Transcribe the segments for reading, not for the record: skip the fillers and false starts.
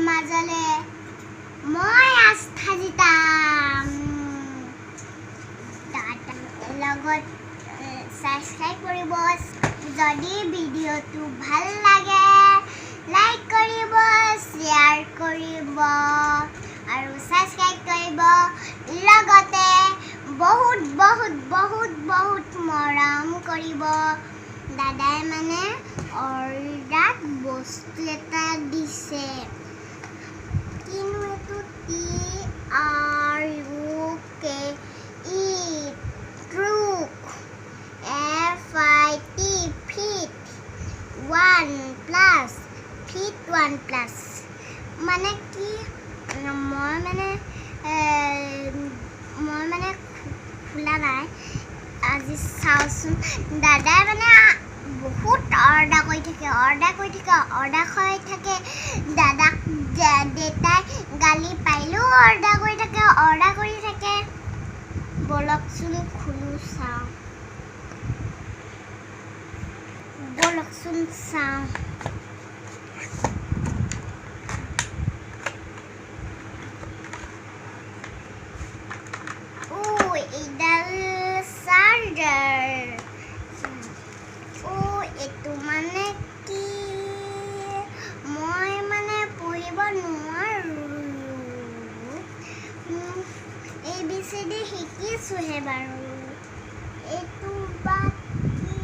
মাজলে মই আস্থাজিতা লগত সাবস্ক্ৰাইব কৰিব যদি ভিডিওটো ভাল লাগে লাইক কৰিব শেয়াৰ কৰিব আৰু সাবস্ক্ৰাইব কৰিব লগতে বহুত বহুত বহুত বহুত মৰম কৰিব দাদাই মানে অৰ্ডাৰ বস্তু এটা দিছে কিনো এটো TRUK truck FIT fit 1 plus fit 1 plus মানে কি মই মানে খোলা নাই আজি চাওচোন দাদাই মানে বহুত অৰ্ডাৰ কৰি থাকে দাদাক দেউতাই গালি পাইলেও অৰ্ডাৰ কৰি থাকে বলকচোন খুলো চাওঁ এইডাল চাৰ্জাৰ এইটো মানে কি মই মানে পঢ়িব নোৱাৰো ABCD শিকিছোহে বাৰু এইটো বা কি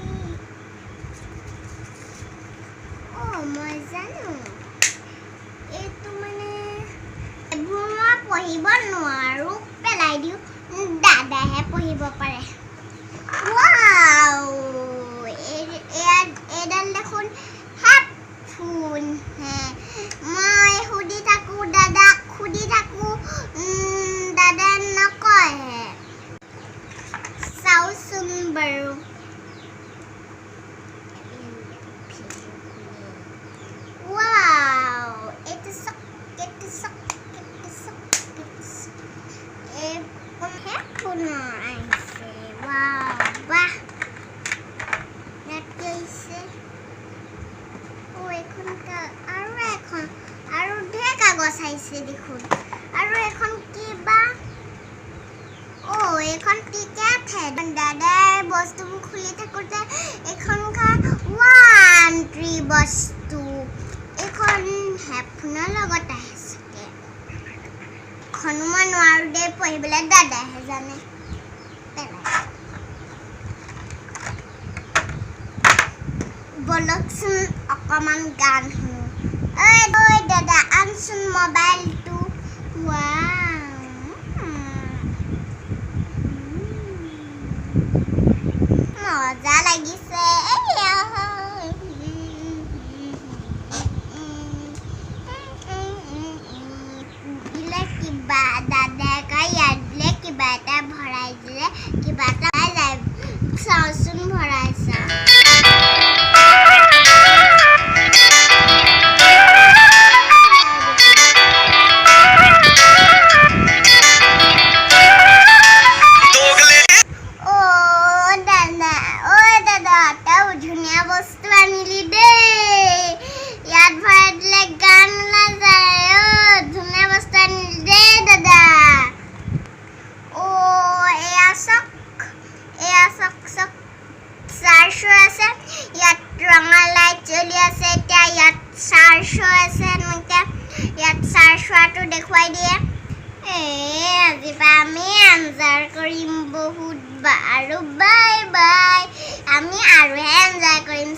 মই জানো এইটো মানে এইবোৰ মই পঢ়িব নোৱাৰো পেলাই দিওঁ দাদাহে পঢ়িব পাৰে ৱাও এডাল দেখোন হেডফোন মই দাদাক সুধি থাকো দাদা নকয় চাওচোন বাৰু ৱাও এইটো চক হেডফোন আহিছে ৱাও বাহ আৰু ঢেৰ কাগজ আহিছে দেখোন আৰু এখন কিবা এইখন টিকেট দাদাই বস্তুবোৰ খুলি থাকোঁতে এখন বস্তু এইখন হেডফোনৰ লগত আহিছে এখনো মই নোৱাৰো দে পঢ়িবলৈ দাদাহে জানে বলকচোন অকমান গান শুনো ঐ দাদা আনচোন মোবাইলটো মজা লাগিছে কিবা দাদাই কয় ইয়াত দিলে কিবা এটা ভৰাই দিলে কিবা এটা যায় চাওচোন ভৰাইছা ইয়াত ৰঙা লাইট জ্বলি আছে এতিয়া ইয়াত চাৰ্জ আছে ইয়াত চাৰ্জ হোৱাটো দেখুৱাই দিয়ে আজিপা আমি এনজয় কৰিম বহুত আৰু বাই বাই আমি আৰু এনজয় কৰিম